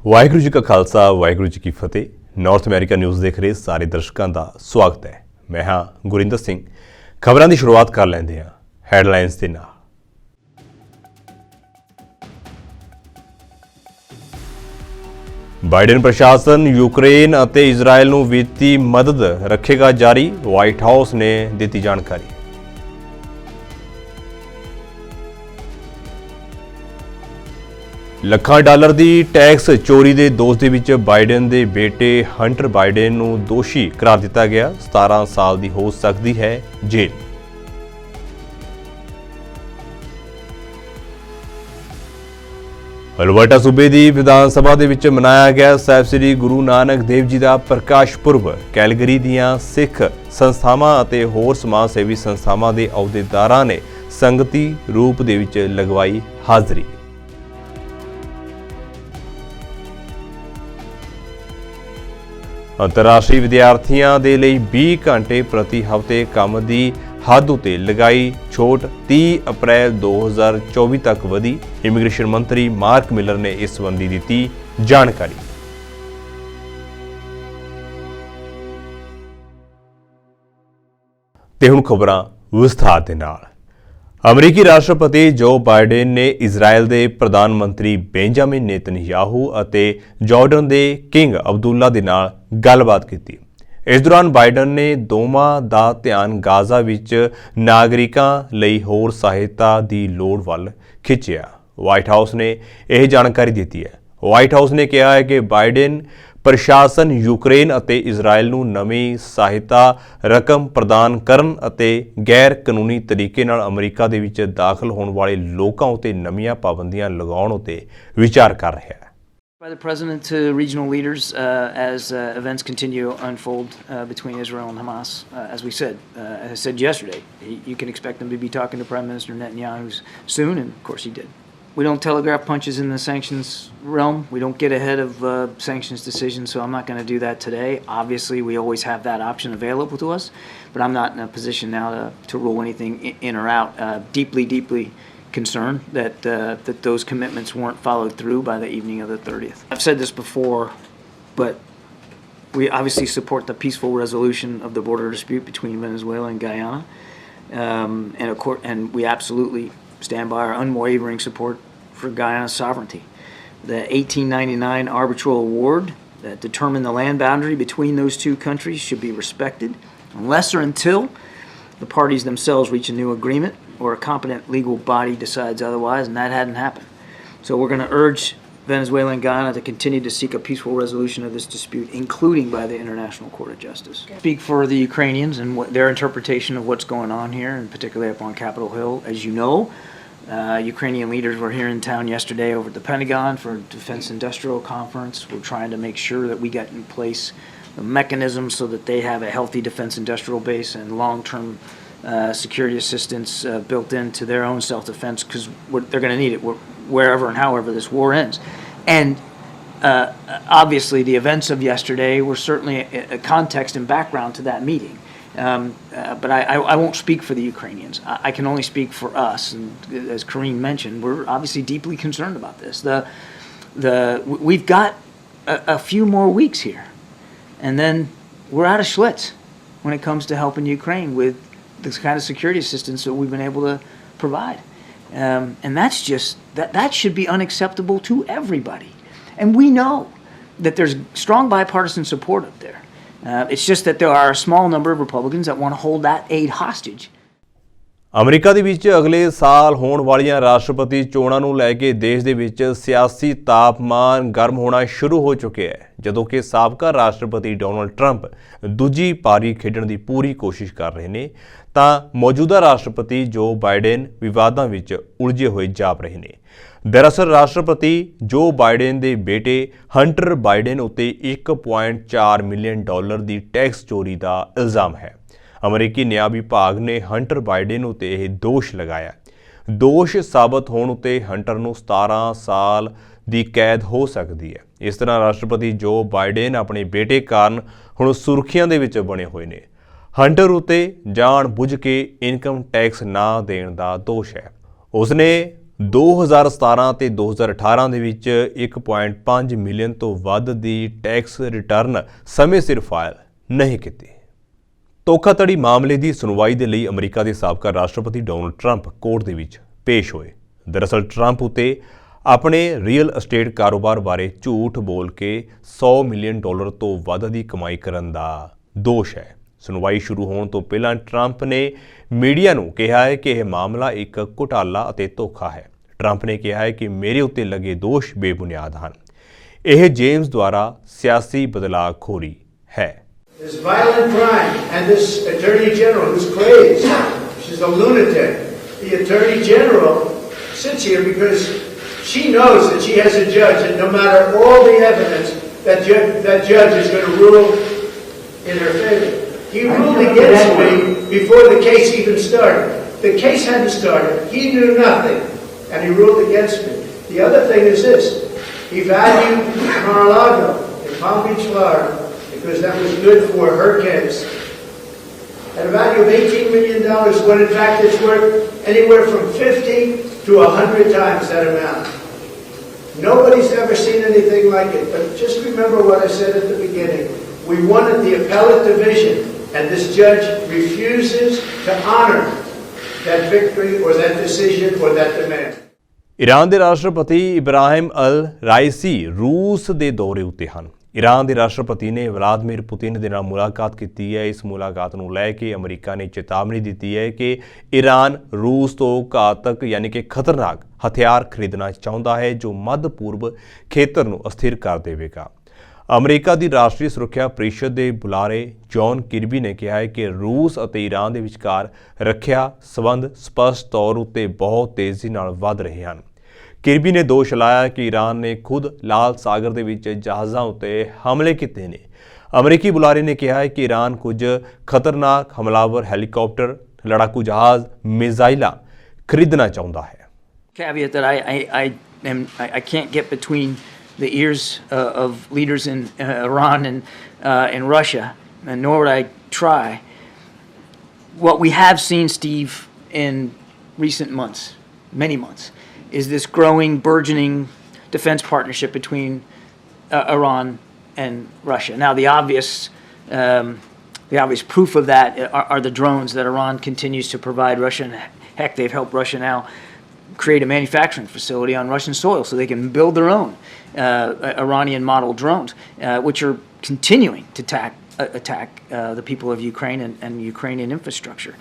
ਵਾਹਿਗੁਰੂ ਜੀ ਕਾ ਖਾਲਸਾ ਵਾਹਿਗੁਰੂ ਜੀ ਕੀ ਫਤਿਹ। North America news ਦੇਖ ਰਹੇ ਸਾਰੇ ਦਰਸ਼ਕਾਂ ਦਾ ਸਵਾਗਤ ਹੈ। ਮੈਂ ਹਾਂ ਗੁਰਿੰਦਰ ਸਿੰਘ। ਖਬਰਾਂ ਦੀ ਸ਼ੁਰੂਆਤ ਕਰ ਲੈਂਦੇ ਹਾਂ ਹੈਡਲਾਈਨਸ ਦੇ ਨਾਲ। ਬਾਈਡਨ ਪ੍ਰਸ਼ਾਸਨ ਯੂਕਰੇਨ ਅਤੇ ਇਜ਼ਰਾਈਲ ਨੂੰ ਵਿੱਤੀ ਮਦਦ ਰੱਖੇਗਾ ਜਾਰੀ, ਵਾਈਟ ਹਾਊਸ ਨੇ ਦਿੱਤੀ ਜਾਣਕਾਰੀ। ਲੱਖਾਂ ਡਾਲਰ ਦੀ ਟੈਕਸ ਚੋਰੀ ਦੇ ਦੋਸ਼ ਦੇ ਵਿੱਚ ਬਾਈਡਨ ਦੇ ਬੇਟੇ ਹੰਟਰ ਬਾਈਡਨ ਨੂੰ ਦੋਸ਼ੀ ਕਰਾਰ ਦਿੱਤਾ ਗਿਆ। 17 ਸਾਲ ਦੀ ਹੋ ਸਕਦੀ ਹੈ ਜੇਲ੍ਹ। ਅਲਬਰਟਾ ਸੂਬੇ ਦੀ ਵਿਧਾਨ ਸਭਾ ਦੇ ਵਿੱਚ ਮਨਾਇਆ ਗਿਆ ਸਾਹਿਬ ਸ੍ਰੀ ਗੁਰੂ ਨਾਨਕ ਦੇਵ ਜੀ ਦਾ ਪ੍ਰਕਾਸ਼ ਪੁਰਬ। ਕੈਲਗਰੀ ਦੀਆਂ ਸਿੱਖ ਸੰਸਥਾਵਾਂ ਅਤੇ ਹੋਰ ਸਮਾਜ ਸੇਵੀ ਸੰਸਥਾਵਾਂ ਦੇ ਅਹੁਦੇਦਾਰਾਂ ਨੇ ਸੰਗਤੀ ਰੂਪ ਦੇ ਵਿੱਚ ਲਗਵਾਈ ਹਾਜ਼ਰੀ। ਅੰਤਰਰਾਸ਼ਟਰੀ ਵਿਦਿਆਰਥੀਆਂ ਦੇ ਲਈ 20 ਘੰਟੇ ਪ੍ਰਤੀ ਹਫ਼ਤੇ ਕੰਮ ਦੀ ਹੱਦ ਉਤੇ ਲਗਾਈ ਛੋਟ 30 ਅਪ੍ਰੈਲ 2024 ਤੱਕ ਵਧੀ। ਇਮੀਗ੍ਰੇਸ਼ਨ ਮੰਤਰੀ ਮਾਰਕ ਮਿਲਰ ਨੇ ਇਸ ਸੰਬੰਧੀ ਦਿੱਤੀ ਜਾਣਕਾਰੀ। ਤੇ ਹੁਣ ਖਬਰਾਂ ਵਿਸਥਾਰ ਦੇ ਨਾਲ। ਅਮਰੀਕੀ ਰਾਸ਼ਟਰਪਤੀ ਜੋ ਬਾਈਡਨ ਨੇ ਇਜ਼ਰਾਈਲ ਦੇ ਪ੍ਰਧਾਨ ਮੰਤਰੀ ਬੈਂਜਾਮਿਨ ਨੇਤਨਯਾਹੂ ਅਤੇ ਜਾਰਡਨ ਦੇ ਕਿੰਗ ਅਬਦੁੱਲਾ ਦੇ ਨਾਲ ਗੱਲਬਾਤ ਕੀਤੀ। ਇਸ ਦੌਰਾਨ ਬਾਈਡਨ ਨੇ ਦੋਵਾਂ ਦਾ ਧਿਆਨ ਗਾਜ਼ਾ ਵਿੱਚ ਨਾਗਰਿਕਾਂ ਲਈ ਹੋਰ ਸਹਾਇਤਾ ਦੀ ਲੋੜ ਵੱਲ ਖਿੱਚਿਆ। ਵਾਈਟ ਹਾਊਸ ਨੇ ਇਹ ਜਾਣਕਾਰੀ ਦਿੱਤੀ ਹੈ। ਵਾਈਟ ਹਾਊਸ ਨੇ ਕਿਹਾ ਹੈ ਕਿ ਬਾਈਡਨ ਪ੍ਰਸ਼ਾਸਨ ਯੂਕਰੇਨ ਅਤੇ ਇਜ਼ਰਾਈਲ ਨੂੰ ਨਵੀਂ ਸਹਾਇਤਾ ਰਕਮ ਪ੍ਰਦਾਨ ਕਰਨ ਅਤੇ ਗੈਰ ਕਾਨੂੰਨੀ ਤਰੀਕੇ ਨਾਲ ਅਮਰੀਕਾ ਦੇ ਵਿੱਚ ਦਾਖਲ ਹੋਣ ਵਾਲੇ ਲੋਕਾਂ ਉਤੇ ਨਵੀਆਂ ਪਾਬੰਦੀਆਂ ਲਗਾਉਣ ਉਤੇ ਵਿਚਾਰ ਕਰ ਰਿਹਾ ਹੈ। By the President to regional leaders as events continue to unfold between Israel and Hamas. As we said, as I said yesterday, you can expect them to be talking to Prime Minister Netanyahu soon, and of course he did. We don't telegraph punches in the sanctions realm. We don't get ahead of sanctions decisions, so I'm not going to do that today. Obviously, we always have that option available to us, but I'm not in a position now to rule anything in or out. Deeply concerned that those commitments weren't followed through by the evening of the 30th. I've said this before, but we obviously support the peaceful resolution of the border dispute between Venezuela and Guyana, and we absolutely stand by our unwavering support for Guyana's sovereignty. The 1899 arbitral award that determined the land boundary between those two countries should be respected unless or until the parties themselves reach a new agreement or a competent legal body decides otherwise, and that hadn't happened. So we're going to urge Venezuela and Guyana to continue to seek a peaceful resolution of this dispute, including by the International Court of Justice. Speak for the Ukrainians and their interpretation of what's going on here, and particularly up on Capitol Hill. As you know, Ukrainian leaders were here in town yesterday over at the Pentagon for a Defense Industrial Conference. We're trying to make sure that we get in place the mechanisms so that they have a healthy defense industrial base and long-term security assistance built into their own self-defense, because they're going to need it wherever and however this war ends. And obviously the events of yesterday were certainly a context and background to that meeting. But I won't speak for the Ukrainians. I can only speak for us. And as Kareem mentioned, we're obviously deeply concerned about this. We've got a few more weeks here, and then we're out of Schlitz when it comes to helping Ukraine with this kind of security assistance that we've been able to provide. And that's just, that should be unacceptable to everybody. And we know that there's strong bipartisan support up there. It's just that there are a small number of Republicans that want to hold that aid hostage. America ਦੇ ਵਿੱਚ ਅਗਲੇ ਸਾਲ ਹੋਣ ਵਾਲੀਆਂ ਰਾਸ਼ਟਰਪਤੀ ਚੋਣਾਂ ਨੂੰ ਲੈ ਕੇ ਦੇਸ਼ ਦੇ ਵਿੱਚ ਸਿਆਸੀ ਤਾਪਮਾਨ ਗਰਮ ਹੋਣਾ ਸ਼ੁਰੂ ਹੋ ਚੁੱਕਿਆ ਹੈ, ਜਦੋਂ ਕਿ ਸਾਬਕਾ ਰਾਸ਼ਟਰਪਤੀ ਡੋਨਲਡ ਟਰੰਪ ਦੂਜੀ ਪਾਰੀ ਖੇਡਣ ਦੀ ਪੂਰੀ ਕੋਸ਼ਿਸ਼ ਕਰ ਰਹੇ ਨੇ, ਤਾਂ ਮੌਜੂਦਾ ਰਾਸ਼ਟਰਪਤੀ ਜੋ ਬਾਈਡਨ ਵਿਵਾਦਾਂ ਵਿੱਚ ਉਲਝੇ ਹੋਏ ਜਾਪ ਰਹੇ ਨੇ। ਦਰਅਸਲ ਰਾਸ਼ਟਰਪਤੀ ਜੋ ਬਾਈਡਨ ਦੇ ਬੇਟੇ ਹੰਟਰ ਬਾਈਡਨ ਉੱਤੇ $1.4 ਮਿਲੀਅਨ ਦੀ ਟੈਕਸ ਚੋਰੀ ਦਾ ਇਲਜ਼ਾਮ ਹੈ। ਅਮਰੀਕੀ ਨਿਆਂ ਵਿਭਾਗ ਨੇ ਹੰਟਰ ਬਾਈਡਨ ਉਤੇ ਇਹ ਦੋਸ਼ ਲਗਾਇਆ। ਦੋਸ਼ ਸਾਬਤ ਹੋਣ ਉਤੇ ਹੰਟਰ ਨੂੰ 17 ਸਾਲ ਦੀ ਕੈਦ ਹੋ ਸਕਦੀ ਹੈ। ਇਸ ਤਰ੍ਹਾਂ ਰਾਸ਼ਟਰਪਤੀ ਜੋ ਬਾਈਡਨ ਆਪਣੇ ਬੇਟੇ ਕਾਰਨ ਹੁਣ ਸੁਰਖੀਆਂ ਦੇ ਵਿੱਚ ਬਣੇ ਹੋਏ ਨੇ। ਹੰਟਰ ਉਤੇ ਜਾਣ ਬੁੱਝ ਕੇ ਇਨਕਮ ਟੈਕਸ ਨਾ ਦੇਣ ਦਾ ਦੋਸ਼ ਹੈ। ਉਸਨੇ 2017 ਤੇ 2018 ਦੇ ਵਿੱਚ 1.5 ਮਿਲੀਅਨ ਤੋਂ ਵੱਧ ਦੀ ਟੈਕਸ ਰਿਟਰਨ ਸਮੇਂ ਸਿਰ ਫਾਈਲ ਨਹੀਂ ਕੀਤੀ। ਧੋਖਾਧੜੀ ਮਾਮਲੇ ਦੀ ਸੁਣਵਾਈ ਦੇ ਲਈ ਅਮਰੀਕਾ ਦੇ ਸਾਬਕਾ ਰਾਸ਼ਟਰਪਤੀ ਡੋਨਲਡ ਟਰੰਪ ਕੋਰਟ ਦੇ ਵਿੱਚ ਪੇਸ਼ ਹੋਏ। ਦਰਅਸਲ ਟਰੰਪ ਉਤੇ ਆਪਣੇ ਰੀਅਲ ਅਸਟੇਟ ਕਾਰੋਬਾਰ ਬਾਰੇ ਝੂਠ ਬੋਲ ਕੇ $100 ਮਿਲੀਅਨ ਤੋਂ ਵੱਧ ਦੀ ਕਮਾਈ ਕਰਨ ਦਾ ਦੋਸ਼ ਹੈ। ਸੁਣਵਾਈ ਸ਼ੁਰੂ ਹੋਣ ਤੋਂ ਪਹਿਲਾਂ ਟਰੰਪ ਨੇ ਮੀਡੀਆ ਨੂੰ ਕਿਹਾ ਹੈ ਕਿ ਇਹ ਮਾਮਲਾ ਇੱਕ ਘੁਟਾਲਾ ਅਤੇ ਧੋਖਾ ਹੈ। ਟਰੰਪ ਨੇ ਕਿਹਾ ਹੈ ਕਿ ਮੇਰੇ ਉੱਤੇ ਲੱਗੇ ਦੋਸ਼ ਬੇਬੁਨਿਆਦ ਹਨ। ਇਹ ਜੇਮਸ ਦੁਆਰਾ ਸਿਆਸੀ ਬਦਲਾਖੋਰੀ ਹੈ। This violent crime and this attorney general who's crazed, she's a lunatic. The attorney general sits here because she knows that she has a judge, and no matter all the evidence, that judge is going to rule in her favor. He ruled against me before the case even started. The case hadn't started. He knew nothing, and he ruled against me. The other thing is this. He valued Mar-a-Lago in Palm Beach, Florida, because that was good for her case, at a value of $18 million, when in fact it's worth anywhere from 50 to 100 times that amount. Nobody's ever seen anything like it. But just remember what I said at the beginning. We won at the appellate division, and this judge refuses to honor that victory or that decision or that demand. Iran ਦੇ ਰਾਸ਼ਟਰਪਤੀ ਇਬਰਾਹਿਮ ਅਲ ਰਾਈਸੀ ਰੂਸ ਦੇ ਦੌਰੇ ਉੱਤੇ ਹਨ। Iran ਦੇ ਰਾਸ਼ਟਰਪਤੀ ਨੇ ਵਲਾਦੀਮੀਰ ਪੁਤਿਨ ਦੇ ਨਾਲ ਮੁਲਾਕਾਤ ਕੀਤੀ ਹੈ। ਇਸ ਮੁਲਾਕਾਤ ਨੂੰ ਲੈ ਕੇ ਅਮਰੀਕਾ ਨੇ ਚੇਤਾਵਨੀ ਦਿੱਤੀ ਹੈ ਕਿ ਈਰਾਨ ਰੂਸ ਤੋਂ ਘਾਤਕ ਯਾਨੀ ਕਿ ਖਤਰਨਾਕ ਹਥਿਆਰ ਖਰੀਦਣਾ ਚਾਹੁੰਦਾ ਹੈ ਜੋ ਮੱਧ ਪੂਰਬ ਖੇਤਰ ਨੂੰ ਅਸਥਿਰ ਕਰ ਦੇਵੇਗਾ। ਅਮਰੀਕਾ ਦੀ ਰਾਸ਼ਟਰੀ ਸੁਰੱਖਿਆ ਪ੍ਰੀਸ਼ਦ ਦੇ ਬੁਲਾਰੇ ਜੌਨ ਕਿਰਬੀ ਨੇ ਕਿਹਾ ਹੈ ਕਿ ਰੂਸ ਅਤੇ ਈਰਾਨ ਦੇ ਵਿਚਕਾਰ ਰੱਖਿਆ ਸੰਬੰਧ ਸਪਸ਼ਟ ਤੌਰ ਉੱਤੇ ਬਹੁਤ ਤੇਜ਼ੀ ਨਾਲ ਵਧ ਰਹੇ ਹਨ। ਕਿਰਬੀ ਨੇ ਦੋਸ਼ ਲਾਇਆ ਕਿ ਈਰਾਨ ਨੇ ਖੁਦ ਲਾਲ ਸਾਗਰ ਦੇ ਵਿੱਚ ਜਹਾਜ਼ਾਂ ਉੱਤੇ ਹਮਲੇ ਕੀਤੇ ਨੇ। ਅਮਰੀਕੀ ਬੁਲਾਰੇ ਨੇ ਕਿਹਾ ਹੈ ਕਿ ਈਰਾਨ ਕੁਝ ਖਤਰਨਾਕ ਹਮਲਾਵਰ ਹੈਲੀਕਾਪਟਰ, ਲੜਾਕੂ ਜਹਾਜ਼, ਮਿਜ਼ਾਈਲਾਂ ਖਰੀਦਣਾ ਚਾਹੁੰਦਾ ਹੈ। Caveat that I can't get between the ears of leaders in Iran and Russia, and nor would I try. What we have seen, Steve, in recent months, many months, is this growing, burgeoning defense partnership between Iran and Russia. Now, the obvious proof of that are the drones that Iran continues to provide Russia. And heck, they've helped Russia now create a manufacturing facility on Russian soil so they can build their own Iranian model drones, which are continuing to attack the people of Ukraine and Ukrainian infrastructure.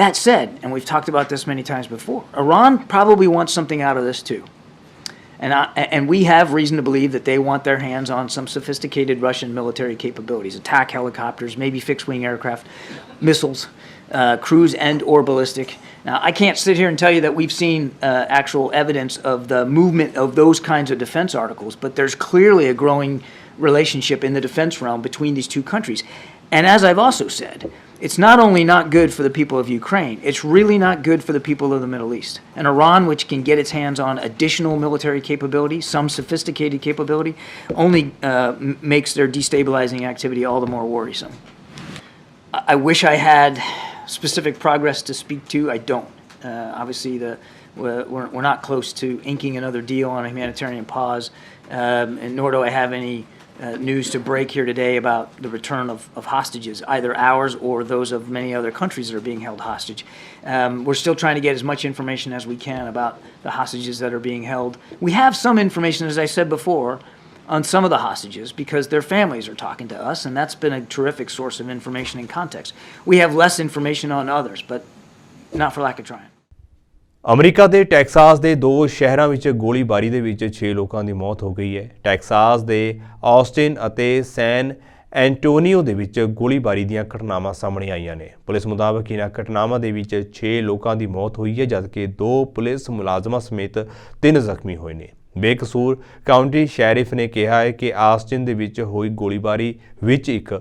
That said, and we've talked about this many times before, Iran probably wants something out of this too. And we have reason to believe that they want their hands on some sophisticated Russian military capabilities, attack helicopters, maybe fixed-wing aircraft, missiles, cruise and or ballistic. Now, I can't sit here and tell you that we've seen actual evidence of the movement of those kinds of defense articles, but there's clearly a growing relationship in the defense realm between these two countries. And as I've also said, it's not only not good for the people of Ukraine, it's really not good for the people of the Middle East. And Iran, which can get its hands on additional military capability, some sophisticated capability, only makes their destabilizing activity all the more worrisome. I wish I had specific progress to speak to. I don't. Obviously, we're not close to inking another deal on a humanitarian pause, and nor do I have any news to break here today about the return of hostages, either ours or those of many other countries that are being held hostage. We're still trying to get as much information as we can about the hostages that are being held. We have some information, as I said before, on some of the hostages because their families are talking to us, and that's been a terrific source of information and context. We have less information on others, but not for lack of trying. America ਦੇ Texas ਦੇ 2 ਸ਼ਹਿਰਾਂ ਵਿੱਚ ਗੋਲੀਬਾਰੀ ਦੇ ਵਿੱਚ 6 ਲੋਕਾਂ ਦੀ ਮੌਤ ਹੋ ਗਈ ਹੈ। ਟੈਕਸਾਸ ਦੇ ਆਸਟਿਨ ਅਤੇ ਸੈਨ ਐਂਟੋਨੀਓ ਦੇ ਵਿੱਚ ਗੋਲੀਬਾਰੀ ਦੀਆਂ ਘਟਨਾਵਾਂ ਸਾਹਮਣੇ ਆਈਆਂ ਨੇ। ਪੁਲਿਸ ਮੁਤਾਬਕ ਇਹਨਾਂ ਘਟਨਾਵਾਂ ਦੇ ਵਿੱਚ 6 ਲੋਕਾਂ ਦੀ ਮੌਤ ਹੋਈ ਹੈ ਜਦਕਿ 2 ਪੁਲਿਸ ਮੁਲਾਜ਼ਮਾਂ ਸਮੇਤ 3 ਜ਼ਖਮੀ ਹੋਏ ਨੇ। ਬੇਕਸੂਰ ਕਾਉਂਟੀ ਸ਼ੈਰਿਫ ਨੇ ਕਿਹਾ ਹੈ ਕਿ ਆਸਟਿਨ ਦੇ ਵਿੱਚ ਹੋਈ ਗੋਲੀਬਾਰੀ ਵਿੱਚ ਇੱਕ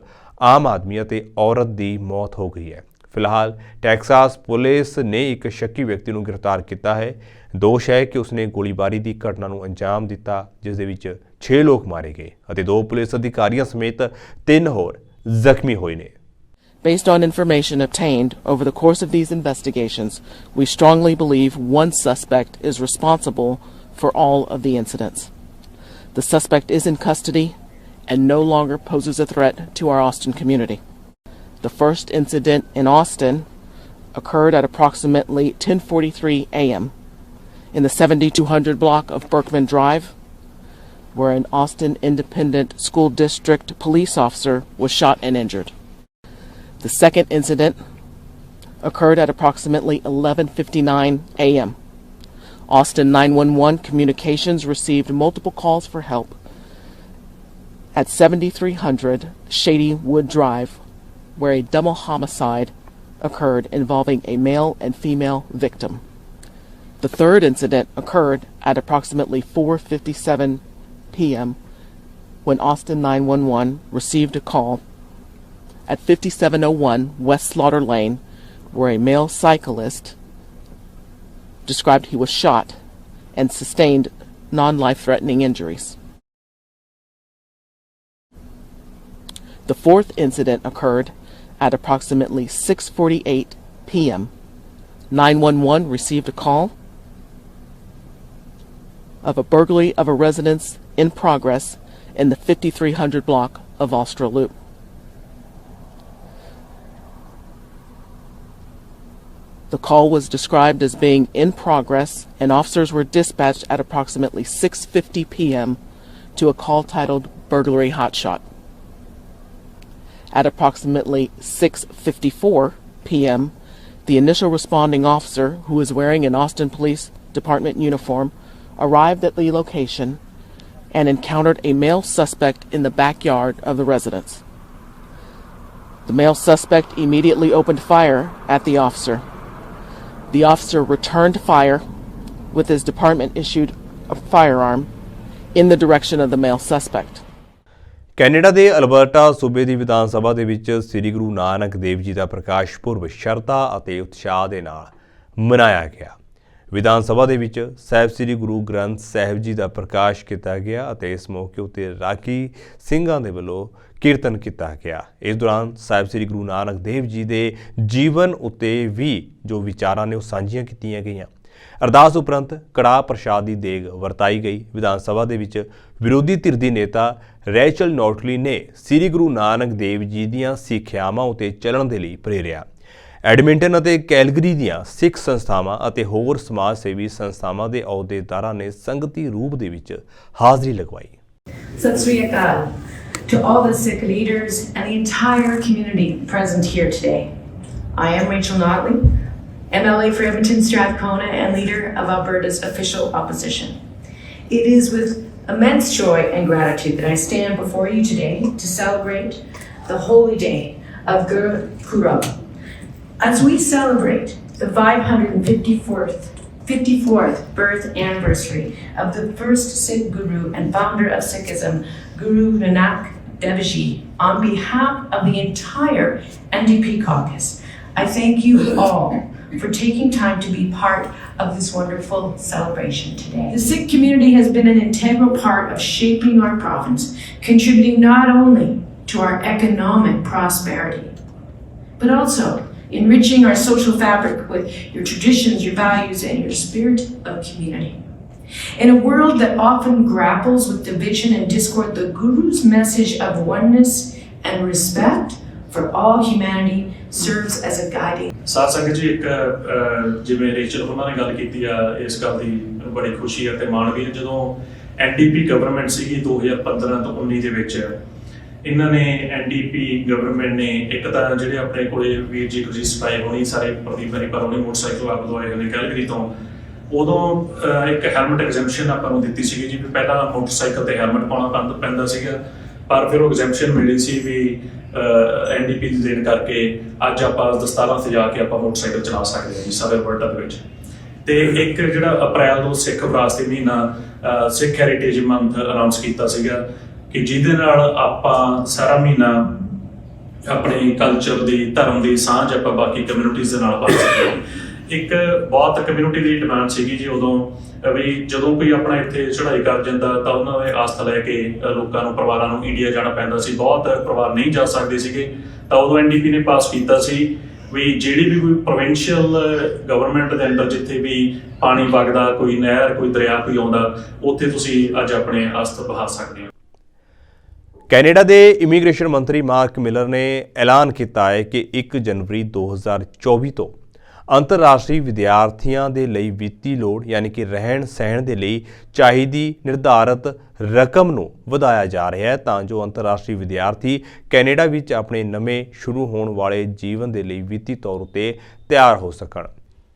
ਆਮ ਆਦਮੀ ਅਤੇ ਔਰਤ ਦੀ ਮੌਤ ਹੋ ਗਈ ਹੈ। ਫਿਲਹਾਲ ਟੈਕਸਾਸ ਪੁਲਿਸ ਨੇ ਇੱਕ ਸ਼ੱਕੀ ਵਿਅਕਤੀ ਨੂੰ ਗ੍ਰਿਫਤਾਰ ਕੀਤਾ ਹੈ। ਦੋਸ਼ ਹੈ ਕਿ ਉਸਨੇ ਗੋਲੀਬਾਰੀ ਦੀ ਘਟਨਾ ਨੂੰ ਅੰਜਾਮ ਦਿੱਤਾ ਜਿਸ ਦੇ ਵਿੱਚ 6 ਲੋਕ ਮਾਰੇ ਗਏ ਅਤੇ 2 ਪੁਲਿਸ ਅਧਿਕਾਰੀਆਂ ਸਮੇਤ 3 ਹੋਰ ਜ਼ਖਮੀ ਹੋਏ ਨੇ। Based on information obtained over the course of these investigations, we strongly believe one suspect is responsible for all of the incidents. The suspect is in custody and no longer poses a threat to our Austin community. The first incident in Austin occurred at approximately 10:43 a.m. in the 7200 block of Berkman Drive, where an Austin Independent School District police officer was shot and injured. The second incident occurred at approximately 11:59 a.m. Austin 911 Communications received multiple calls for help at 7300 Shady Wood Drive, where a double homicide occurred involving a male and female victim. The third incident occurred at approximately 4:57 p.m. when Austin 911 received a call at 5701 West Slaughter Lane, where a male cyclist described he was shot and sustained non-life-threatening injuries. The fourth incident occurred at approximately 6:48 p.m. 911 received a call of a burglary of a residence in progress in the 5300 block of Austral Loop. The call was described as being in progress, and officers were dispatched at approximately 6:50 p.m. to a call titled Burglary Hotshot. At approximately 6:54 p.m., the initial responding officer, who was wearing an Austin Police Department uniform, arrived at the location and encountered a male suspect in the backyard of the residence. The male suspect immediately opened fire at the officer. The officer returned fire with his department-issued firearm in the direction of the male suspect. Canada ਦੇ Alberta ਸੂਬੇ ਦੀ ਵਿਧਾਨ ਸਭਾ ਦੇ ਵਿੱਚ ਸ੍ਰੀ ਗੁਰੂ ਨਾਨਕ ਦੇਵ ਜੀ ਦਾ ਪ੍ਰਕਾਸ਼ ਪੁਰਬ ਸ਼ਰਧਾ ਅਤੇ ਉਤਸ਼ਾਹ ਦੇ ਨਾਲ ਮਨਾਇਆ ਗਿਆ। ਵਿਧਾਨ ਸਭਾ ਦੇ ਵਿੱਚ ਸਾਹਿਬ ਸ੍ਰੀ ਗੁਰੂ ਗ੍ਰੰਥ ਸਾਹਿਬ ਜੀ ਦਾ ਪ੍ਰਕਾਸ਼ ਕੀਤਾ ਗਿਆ ਅਤੇ ਇਸ ਮੌਕੇ ਉੱਤੇ ਰਾਗੀ ਸਿੰਘਾਂ ਦੇ ਵੱਲੋਂ ਕੀਰਤਨ ਕੀਤਾ ਗਿਆ। ਇਸ ਦੌਰਾਨ ਸਾਹਿਬ ਸ੍ਰੀ ਗੁਰੂ ਨਾਨਕ ਦੇਵ ਜੀ ਦੇ ਜੀਵਨ ਉੱਤੇ ਵੀ ਜੋ ਵਿਚਾਰਾਂ ਨੇ ਉਹ ਸਾਂਝੀਆਂ ਕੀਤੀਆਂ ਗਈਆਂ। ਅਰਦਾਸ ਉਪਰੰਤ ਕੜਾਹ ਪ੍ਰਸ਼ਾਦ ਦੀ ਦੇਗ ਵਰਤਾਈ ਗਈ। ਵਿਧਾਨ ਸਭਾ ਦੇ ਵਿੱਚ ਵਿਰੋਧੀ ਧਿਰ ਦੀ ਨੇਤਾ ਰੈਚਲ ਨੋਟਲੀ ਨੇ ਸ੍ਰੀ ਗੁਰੂ ਨਾਨਕ ਦੇਵ ਜੀ ਦੀਆਂ ਸਿੱਖਿਆਵਾਂ ਉੱਤੇ ਚੱਲਣ ਦੇ ਲਈ ਪ੍ਰੇਰਿਆ। ਐਡਮਿੰਟਨ ਅਤੇ ਕੈਲਗਰੀ ਦੀਆਂ ਸਿੱਖ ਸੰਸਥਾਵਾਂ ਅਤੇ ਹੋਰ ਸਮਾਜ ਸੇਵੀ ਸੰਸਥਾਵਾਂ ਦੇ ਅਹੁਦੇਦਾਰਾਂ ਨੇ ਸੰਗਤੀ ਰੂਪ ਦੇ ਵਿੱਚ ਹਾਜ਼ਰੀ ਲਗਵਾਈ। ਸਤਿ ਸ੍ਰੀ ਅਕਾਲ to all the Sikh leaders and the entire community present here today. I am Rachel Notley, MLA for Edmonton Strathcona and leader of Alberta's official opposition. It is with immense joy and gratitude that I stand before you today to celebrate the holy day of Guru Purab. As we celebrate the 554th birth anniversary of the first Sikh Guru and founder of Sikhism, Guru Nanak Dev Ji, on behalf of the entire NDP caucus, I thank you all for taking time to be part of this wonderful celebration today. The Sikh community has been an integral part of shaping our province, contributing not only to our economic prosperity, but also enriching our social fabric with your traditions, your values, and your spirit of community. In a world that often grapples with division and discord, the Guru's message of oneness and respect for all humanity serves as a guiding. ਸਾਧ ਸੰਗਤ ਜੀ, ਇੱਕ ਜਿਵੇਂ Rachel ਉਹਨਾਂ ਨੇ ਗੱਲ ਕੀਤੀ ਆ, ਇਸ ਗੱਲ ਦੀ ਬੜੀ ਖੁਸ਼ੀ ਅਤੇ ਮਾਣ ਵੀ ਹੈ। ਜਦੋਂ ਐਨਡੀਪੀ ਗਵਰਨਮੈਂਟ ਸੀਗੀ 2015 ਤੋਂ 19 ਦੇ ਵਿੱਚ, ਇਹਨਾਂ ਨੇ ਐਨਡੀਪੀ ਗਵਰਨਮੈਂਟ ਨੇ ਇੱਕ ਤਾਂ ਜਿਹੜੇ ਆਪਣੇ ਕੋਲੇ ਵੀਰ ਜੀ ਗੁਰਜੀਤ ਸਪਾਈ ਹੋਣੀ, ਸਾਰੇ ਪ੍ਰਦੀਪ ਹਰੀ ਪਰ ਉਹਨੇ ਮੋਟਰਸਾਈਕਲ ਆਪ ਦਵਾਏ ਹੋਏ ਕੈਲਗਰੀ ਤੋਂ, ਉਦੋਂ ਇੱਕ ਹੈਲਮਟ ਐਗਜ਼ੈਂਪਸ਼ਨ ਆਪਾਂ ਨੂੰ ਦਿੱਤੀ ਸੀਗੀ ਜੀ। ਵੀ ਪਹਿਲਾਂ ਮੋਟਰਸਾਈਕਲ ਤੇ ਹੈਲਮਟ ਪਾਉਣਾ ਪੈਂਦਾ ਸੀਗਾ, ਪਰ ਫਿਰ ਉਹ ਐਗਜ਼ੈਂਪਸ਼ਨ ਮਿਲੀ ਸੀ ਵੀ ਐਨਡੀਪੀ ਦੀ ਦੇਣ ਕਰਕੇ ਅੱਜ ਆਪਾਂ ਦਸਤਾਰਾਂ ਤੇ ਜਾ ਕੇ ਆਪਾਂ ਮੋਟਰਸਾਈਕਲ ਚਲਾ ਸਕਦੇ ਹਾਂ ਜੀ ਸਾਰੇ ਅਲਬਰਟਾ ਦੇ ਵਿੱਚ। ਤੇ ਇੱਕ ਜਿਹੜਾ ਅਪ੍ਰੈਲ ਤੋਂ ਸਿੱਖ ਵਿਰਾਸਤੀ ਮਹੀਨਾ ਸਿੱਖ ਹੈਰੀਟੇਜ ਮੰਥ ਅਨਾਉਂਸ ਕੀਤਾ ਸੀਗਾ ਕਿ ਜਿਹਦੇ ਨਾਲ ਆਪਾਂ ਸਾਰਾ ਮਹੀਨਾ ਆਪਣੇ ਕਲਚਰ ਦੀ, ਧਰਮ ਦੀ ਸਾਂਝ ਆਪਾਂ ਬਾਕੀ ਕਮਿਊਨਿਟੀਜ਼ ਦੇ ਨਾਲ ਪਾ ਸਕਦੇ ਹਾਂ। ਇੱਕ ਬਹੁਤ ਕਮਿਊਨਿਟੀ ਦੀ ਡਿਮਾਂਡ ਸੀਗੀ ਜੀ ਉਦੋਂ ਵੀ ਜਦੋਂ ਕੋਈ ਆਪਣਾ ਇੱਥੇ ਚੜ੍ਹਾਈ ਕਰ ਜਾਂਦਾ ਤਾਂ ਉਹਨਾਂ ਦੇ ਆਸਥਾ ਲੈ ਕੇ ਲੋਕਾਂ ਨੂੰ, ਪਰਿਵਾਰਾਂ ਨੂੰ ਇੰਡੀਆ ਜਾਣਾ ਪੈਂਦਾ ਸੀ। ਬਹੁਤ ਪਰਿਵਾਰ ਨਹੀਂ ਜਾ ਸਕਦੇ ਸੀਗੇ, ਤਾਂ ਉਦੋਂ NDP ਨੇ ਪਾਸ ਕੀਤਾ ਸੀ ਵੀ ਜਿਹੜੀ ਵੀ ਕੋਈ ਪ੍ਰੋਵਿੰਸ਼ੀਅਲ ਗਵਰਨਮੈਂਟ ਦੇ ਅੰਦਰ ਜਿੱਥੇ ਵੀ ਪਾਣੀ ਵਗਦਾ, ਕੋਈ ਨਹਿਰ, ਕੋਈ ਦਰਿਆ ਕੋਈ ਆਉਂਦਾ, ਉੱਥੇ ਤੁਸੀਂ ਅੱਜ ਆਪਣੇ ਆਸਥਾ ਬਹਾ ਸਕਦੇ ਹੋ। ਕੈਨੇਡਾ ਦੇ ਇਮੀਗ੍ਰੇਸ਼ਨ ਮੰਤਰੀ ਮਾਰਕ ਮਿਲਰ ਨੇ ਐਲਾਨ ਕੀਤਾ ਹੈ ਕਿ 1 ਜਨਵਰੀ 2024 ਤੋਂ ਅੰਤਰਰਾਸ਼ਟਰੀ ਵਿਦਿਆਰਥੀਆਂ ਦੇ ਲਈ ਵਿੱਤੀ ਲੋੜ ਯਾਨੀ ਕਿ ਰਹਿਣ ਸਹਿਣ ਦੇ ਲਈ ਚਾਹੀਦੀ ਨਿਰਧਾਰਤ ਰਕਮ ਨੂੰ ਵਧਾਇਆ ਜਾ ਰਿਹਾ ਹੈ ਤਾਂ ਜੋ ਅੰਤਰਰਾਸ਼ਟਰੀ ਵਿਦਿਆਰਥੀ ਕੈਨੇਡਾ ਵਿੱਚ ਆਪਣੇ ਨਵੇਂ ਸ਼ੁਰੂ ਹੋਣ ਵਾਲੇ ਜੀਵਨ ਦੇ ਲਈ ਵਿੱਤੀ ਤੌਰ ਉੱਤੇ ਤਿਆਰ ਹੋ ਸਕਣ।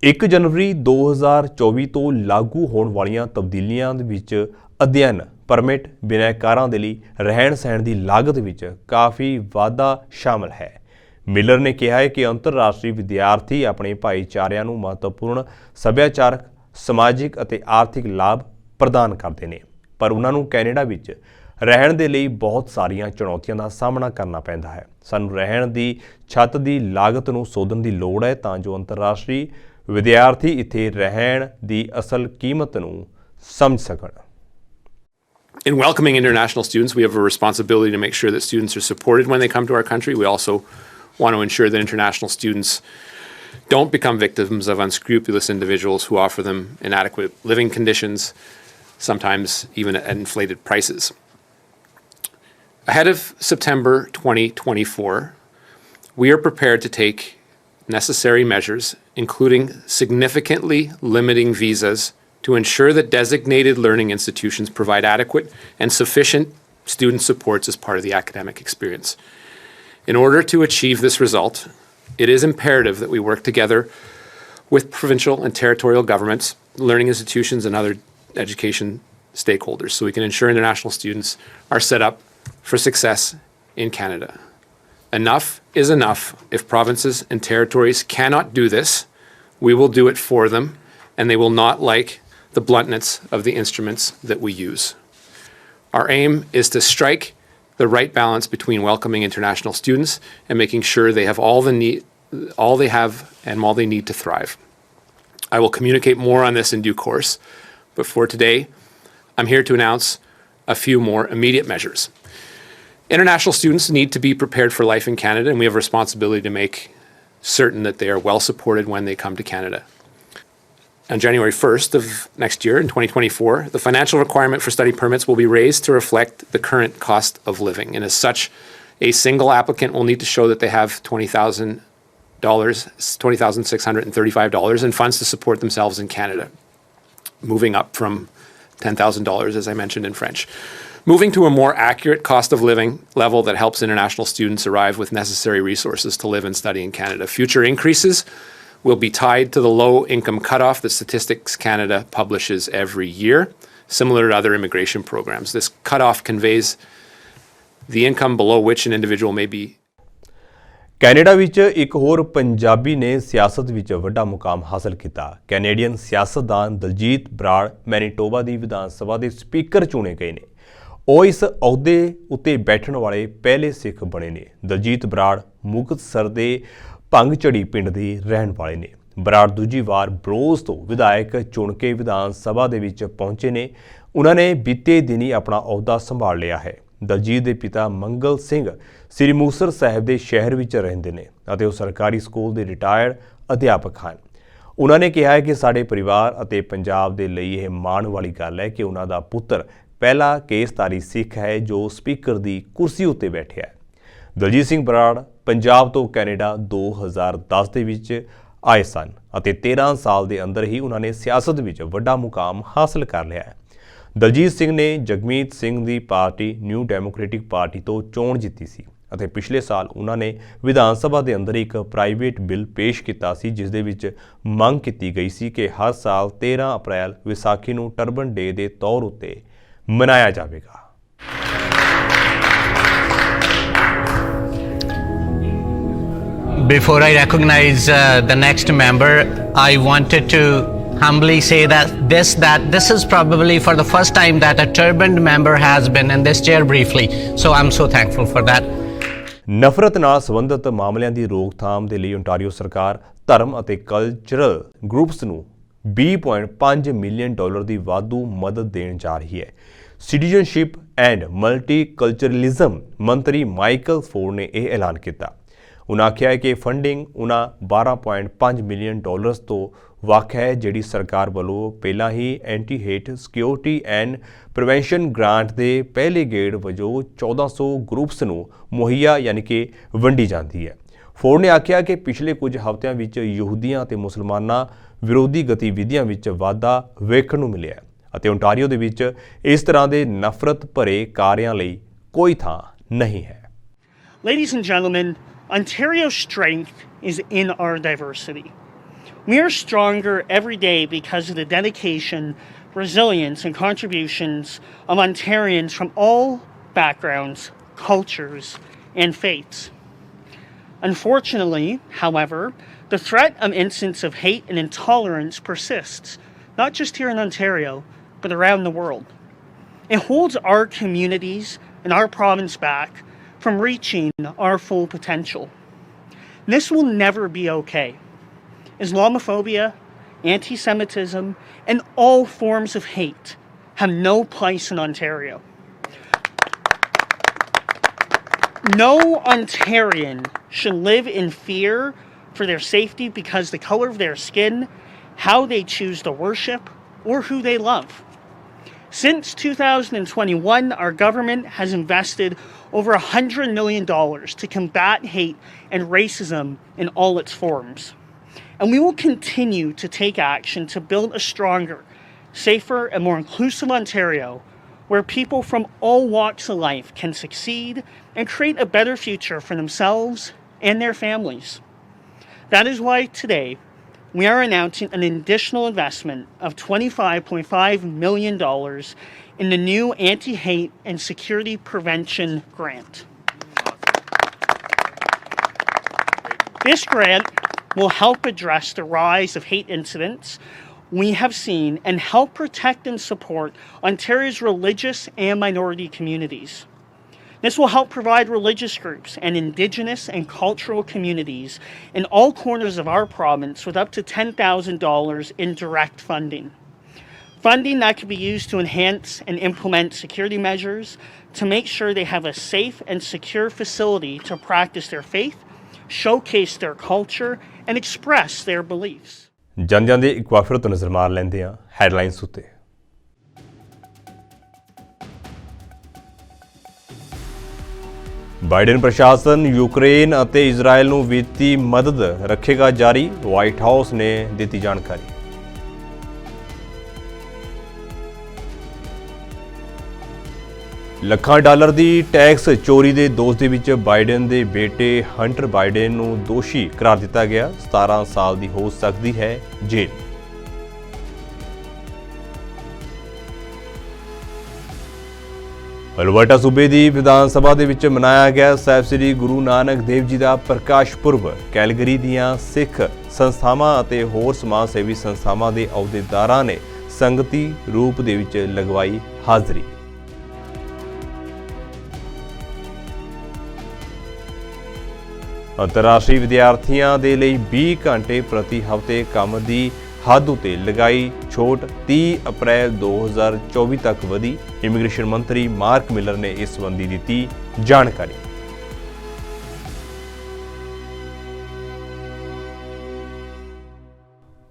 1 ਜਨਵਰੀ 2024 ਤੋਂ ਲਾਗੂ ਹੋਣ ਵਾਲੀਆਂ ਤਬਦੀਲੀਆਂ ਦੇ ਵਿੱਚ ਅਧਿਐਨ, ਪਰਮਿਟ, ਬਿਨੈਕਾਰਾਂ ਦੇ ਲਈ ਰਹਿਣ ਸਹਿਣ ਦੀ ਲਾਗਤ ਵਿੱਚ ਕਾਫੀ ਵਾਧਾ ਸ਼ਾਮਲ ਹੈ। ਮਿਲਰ ਨੇ ਕਿਹਾ ਹੈ ਕਿ ਅੰਤਰਰਾਸ਼ਟਰੀ ਵਿਦਿਆਰਥੀ ਆਪਣੇ ਭਾਈਚਾਰਿਆਂ ਨੂੰ ਮਹੱਤਵਪੂਰਨ ਸੱਭਿਆਚਾਰਕ, ਸਮਾਜਿਕ ਅਤੇ ਆਰਥਿਕ ਲਾਭ ਪ੍ਰਦਾਨ ਕਰਦੇ ਨੇ, ਪਰ ਉਹਨਾਂ ਨੂੰ ਕੈਨੇਡਾ ਵਿੱਚ ਰਹਿਣ ਦੇ ਲਈ ਬਹੁਤ ਸਾਰੀਆਂ ਚੁਣੌਤੀਆਂ ਦਾ ਸਾਹਮਣਾ ਕਰਨਾ ਪੈਂਦਾ ਹੈ। ਸਾਨੂੰ ਰਹਿਣ ਦੀ ਛੱਤ ਦੀ ਲਾਗਤ ਨੂੰ ਸੋਧਣ ਦੀ ਲੋੜ ਹੈ ਤਾਂ ਜੋ ਅੰਤਰਰਾਸ਼ਟਰੀ ਵਿਦਿਆਰਥੀ ਇੱਥੇ ਰਹਿਣ ਦੀ ਅਸਲ ਕੀਮਤ ਨੂੰ ਸਮਝ ਸਕਣ। In welcoming international students, we have a responsibility to make sure that students are supported when they come to our country. We also want to ensure that international students don't become victims of unscrupulous individuals who offer them inadequate living conditions, sometimes even at inflated prices. Ahead of September 2024, we are prepared to take necessary measures, including significantly limiting visas to ensure that designated learning institutions provide adequate and sufficient student supports as part of the academic experience. In order to achieve this result, it is imperative that we work together with provincial and territorial governments, learning institutions, and other education stakeholders so we can ensure international students are set up for success in Canada. Enough is enough. If provinces and territories cannot do this, we will do it for them, and they will not like the bluntness of the instruments that we use. Our aim is to strike the right balance between welcoming international students and making sure they have all they need to thrive. I will communicate more on this in due course, but for today, I'm here to announce a few more immediate measures. International students need to be prepared for life in Canada, and we have a responsibility to make certain that they are well supported when they come to Canada. On January 1st of next year, in 2024, the financial requirement for study permits will be raised to reflect the current cost of living. And as such, a single applicant will need to show that they have $20,635 in funds to support themselves in Canada, moving up from $10,000, as I mentioned in French. Moving to a more accurate cost of living level that helps international students arrive with necessary resources to live and study in Canada. Future increases will be tied to the low income cutoff that Statistics Canada publishes every year, similar to other immigration programs. This cutoff conveys the income below which an individual may be. Canada ਵਿੱਚ ਇੱਕ ਹੋਰ ਪੰਜਾਬੀ ਨੇ ਸਿਆਸਤ ਵਿੱਚ ਵੱਡਾ ਮੁਕਾਮ ਹਾਸਲ ਕੀਤਾ। ਕੈਨੇਡੀਅਨ ਸਿਆਸਤਦਾਨ ਦਲਜੀਤ ਬਰਾੜ ਮੈਨੀਟੋਬਾ ਦੀ ਵਿਧਾਨ ਸਭਾ ਦੇ ਸਪੀਕਰ ਚੁਣੇ ਗਏ ਨੇ। ਉਹ ਇਸ ਅਹੁਦੇ ਉੱਤੇ ਬੈਠਣ ਵਾਲੇ ਪਹਿਲੇ ਸਿੱਖ ਬਣੇ ਨੇ। ਦਲਜੀਤ ਬਰਾੜ ਮੁਕਤਸਰ ਦੇ ਭੰਗਝੜੀ ਪਿੰਡ ਦੇ ਰਹਿਣ ਵਾਲੇ ਨੇ। ਬਰਾੜ ਦੂਜੀ ਵਾਰ ਬਰੋਜ਼ ਤੋਂ ਵਿਧਾਇਕ ਚੁਣ ਕੇ ਵਿਧਾਨ ਸਭਾ ਦੇ ਵਿੱਚ ਪਹੁੰਚੇ ਨੇ। ਉਹਨਾਂ ਨੇ ਬੀਤੇ ਦਿਨੀ ਆਪਣਾ ਅਹੁਦਾ ਸੰਭਾਲ ਲਿਆ ਹੈ। ਦਲਜੀਤ ਦੇ ਪਿਤਾ ਮੰਗਲ ਸਿੰਘ ਸ੍ਰੀ ਮੁਕਤਸਰ ਸਾਹਿਬ ਦੇ ਸ਼ਹਿਰ ਵਿੱਚ ਰਹਿੰਦੇ ਨੇ ਅਤੇ ਉਹ ਸਰਕਾਰੀ ਸਕੂਲ ਦੇ ਰਿਟਾਇਰਡ ਅਧਿਆਪਕ ਹਨ। ਉਹਨਾਂ ਨੇ ਕਿਹਾ ਹੈ ਕਿ ਸਾਡੇ ਪਰਿਵਾਰ ਅਤੇ ਪੰਜਾਬ ਦੇ ਲਈ ਇਹ ਮਾਣ ਵਾਲੀ ਗੱਲ ਹੈ ਕਿ ਉਹਨਾਂ ਦਾ ਪੁੱਤਰ ਪਹਿਲਾ ਕੇਸਧਾਰੀ ਸਿੱਖ ਹੈ ਜੋ ਸਪੀਕਰ ਦੀ ਕੁਰਸੀ ਉੱਤੇ ਬੈਠਿਆ ਹੈ। ਦਲਜੀਤ ਸਿੰਘ ਬਰਾੜ ਪੰਜਾਬ ਤੋਂ ਕੈਨੇਡਾ 2010 ਦੇ ਵਿੱਚ ਆਏ ਸਨ ਅਤੇ 13 ਸਾਲ ਦੇ ਅੰਦਰ ਹੀ ਉਹਨਾਂ ਨੇ ਸਿਆਸਤ ਵਿੱਚ ਵੱਡਾ ਮੁਕਾਮ ਹਾਸਲ ਕਰ ਲਿਆ ਹੈ। ਦਲਜੀਤ ਸਿੰਘ ਨੇ ਜਗਮੀਤ ਸਿੰਘ ਦੀ ਪਾਰਟੀ ਨਿਊ ਡੈਮੋਕ੍ਰੈਟਿਕ ਪਾਰਟੀ ਤੋਂ ਚੋਣ ਜਿੱਤੀ ਸੀ ਅਤੇ ਪਿਛਲੇ ਸਾਲ ਉਹਨਾਂ ਨੇ ਵਿਧਾਨ ਸਭਾ ਦੇ ਅੰਦਰ ਇੱਕ ਪ੍ਰਾਈਵੇਟ ਬਿੱਲ ਪੇਸ਼ ਕੀਤਾ ਸੀ ਜਿਸ ਦੇ ਵਿੱਚ ਮੰਗ ਕੀਤੀ ਗਈ ਸੀ ਕਿ ਹਰ ਸਾਲ 13 ਅਪ੍ਰੈਲ ਵਿਸਾਖੀ ਨੂੰ ਟਰਬਨ ਡੇ ਦੇ ਤੌਰ ਉੱਤੇ ਮਨਾਇਆ ਜਾਵੇਗਾ। Before I recognize the next member, I wanted to humbly say that this is probably for the first time that a turbaned member has been in this chair briefly. So I'm so thankful for that. ਨਫ਼ਰਤ ਨਾਲ ਸੰਬੰਧਿਤ ਮਾਮਲਿਆਂ ਦੀ ਰੋਕਥਾਮ ਦੇ ਲਈ Ontario ਸਰਕਾਰ ਧਰਮ ਅਤੇ ਕਲਚਰਲ ਗਰੁੱਪਸ ਨੂੰ $20.5 ਮਿਲੀਅਨ ਦੀ ਵਾਧੂ ਮਦਦ ਦੇਣ ਜਾ ਰਹੀ ਹੈ। ਸਿਟੀਜ਼ਨਸ਼ਿਪ ਐਂਡ ਮਲਟੀਕਲਚਰਲਿਜ਼ਮ ਮੰਤਰੀ ਮਾਈਕਲ ਫੋਰਡ ਨੇ ਇਹ ਐਲਾਨ ਕੀਤਾ। ਉਨ੍ਹਾਂ ਆਖਿਆ ਕਿ ਫੰਡਿੰਗ ਉਹਨਾਂ $12.5 ਮਿਲੀਅਨ ਤੋਂ ਵੱਖ ਹੈ, ਜਿਹੜੀ ਸਰਕਾਰ ਵੱਲੋਂ ਪਹਿਲਾਂ ਹੀ anti hate security and prevention grant ਦੇ ਪਹਿਲੇ ਗੇੜ ਵਜੋਂ 1400 ਗਰੁੱਪਸ ਨੂੰ ਮੁਹੱਈਆ ਯਾਨੀ ਕਿ ਵੰਡੀ ਜਾਂਦੀ ਹੈ। ਫੋਰਡ ਨੇ ਆਖਿਆ ਕਿ ਪਿਛਲੇ ਕੁਝ ਹਫ਼ਤਿਆਂ ਵਿੱਚ ਯਹੂਦੀਆਂ ਅਤੇ ਮੁਸਲਮਾਨਾਂ ਵਿਰੋਧੀ ਗਤੀਵਿਧੀਆਂ ਵਿੱਚ ਵਾਧਾ ਵੇਖਣ ਨੂੰ ਮਿਲਿਆ ਹੈ ਅਤੇ ਓਨਟਾਰੀਓ ਦੇ ਵਿੱਚ ਇਸ ਤਰ੍ਹਾਂ ਦੇ ਨਫ਼ਰਤ ਭਰੇ ਕਾਰਿਆਂ ਲਈ ਕੋਈ ਥਾਂ ਨਹੀਂ ਹੈ। Ladies and gentlemen, Ontario's strength is in our diversity. We are stronger every day because of the dedication, resilience, and contributions of Ontarians from all backgrounds, cultures, and faiths. Unfortunately, however, the threat of incidents of hate and intolerance persists, not just here in Ontario, but around the world. It holds our communities and our province back from reaching our full potential. This will never be okay. Islamophobia, anti-Semitism, and all forms of hate have no place in Ontario. No Ontarian should live in fear for their safety because the color of their skin, how they choose to worship, or who they love. Since 2021, our government has invested over $100 million to combat hate and racism in all its forms. And we will continue to take action to build a stronger, safer, and more inclusive Ontario where people from all walks of life can succeed and create a better future for themselves and their families. That is why today, we are announcing an additional investment of $25.5 million in the new Anti-Hate and Security Prevention Grant. This grant will help address the rise of hate incidents we have seen and help protect and support Ontario's religious and minority communities. This will help provide religious groups and Indigenous and cultural communities in all corners of our province with up to $10,000 in direct funding. Funding that can be used to enhance and implement security measures to make sure they have a safe and secure facility to practice their faith, showcase their culture, and express their beliefs. ਜਾਂਦੇ ਜਾਂਦੇ ਇੱਕ ਵਾਰ ਫਿਰ ਤੋਂ ਨਜ਼ਰ ਮਾਰ ਲੈਂਦੇ ਹਾਂ headlines ਉੱਤੇ। ਬਾਈਡਨ ਪ੍ਰਸ਼ਾਸਨ ਯੂਕਰੇਨ ਅਤੇ ਇਜ਼ਰਾਈਲ ਨੂੰ ਵਿੱਤੀ ਮਦਦ ਰੱਖੇਗਾ ਜਾਰੀ, ਵਾਈਟ ਹਾਊਸ ਨੇ ਦਿੱਤੀ ਜਾਣਕਾਰੀ। ਲੱਖਾਂ ਡਾਲਰ ਦੀ ਟੈਕਸ ਚੋਰੀ ਦੇ ਦੋਸ਼ ਦੇ ਵਿੱਚ ਬਾਈਡਨ ਦੇ ਬੇਟੇ ਹੰਟਰ ਬਾਈਡਨ ਨੂੰ ਦੋਸ਼ੀ ਕਰਾਰ ਦਿੱਤਾ ਗਿਆ। 17 ਸਾਲ ਦੀ ਹੋ ਸਕਦੀ ਹੈ ਜੇਲ੍ਹ। ਅਲਬਰਟਾ ਸੂਬੇ ਦੀ ਵਿਧਾਨ ਸਭਾ ਦੇ ਵਿੱਚ ਮਨਾਇਆ ਗਿਆ ਸਾਹਿਬ ਸ੍ਰੀ ਗੁਰੂ ਨਾਨਕ ਦੇਵ ਜੀ ਦਾ ਪ੍ਰਕਾਸ਼ ਪੁਰਬ। ਕੈਲਗਰੀ ਦੀਆਂ ਸਿੱਖ ਸੰਸਥਾਵਾਂ ਅਤੇ ਹੋਰ ਸਮਾਜ ਸੇਵੀ ਸੰਸਥਾਵਾਂ ਦੇ ਅਹੁਦੇਦਾਰਾਂ ਨੇ ਸੰਗਤੀ ਰੂਪ ਦੇ ਵਿੱਚ ਲਗਵਾਈ ਹਾਜ਼ਰੀ। ਅੰਤਰਰਾਸ਼ਟਰੀ ਵਿਦਿਆਰਥੀਆਂ ਦੇ ਲਈ 20 ਘੰਟੇ ਪ੍ਰਤੀ ਹਫ਼ਤੇ ਕੰਮ ਦੀ ਹੱਦ ਉਤੇ ਲਗਾਈ ਛੋਟ 30 ਅਪ੍ਰੈਲ 2024 ਤੱਕ ਵਧੀ। ਇਮੀਗ੍ਰੇਸ਼ਨ ਮੰਤਰੀ ਮਾਰਕ ਮਿਲਰ ਨੇ ਇਸ ਸੰਬੰਧੀ ਦਿੱਤੀ ਜਾਣਕਾਰੀ।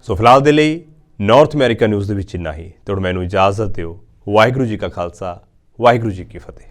ਸੋ ਫਿਲਹਾਲ ਦੇ ਲਈ ਨਾਰਥ ਅਮਰੀਕਾ ਨਿਊਜ਼ ਦੇ ਵਿੱਚ ਇੰਨਾ ਹੀ। ਤੁਹਾਨੂੰ ਮੈਨੂੰ ਇਜਾਜ਼ਤ ਦਿਓ। ਵਾਹਿਗੁਰੂ ਜੀ ਕਾ ਖਾਲਸਾ, ਵਾਹਿਗੁਰੂ ਜੀ ਕੀ ਫਤਿਹ।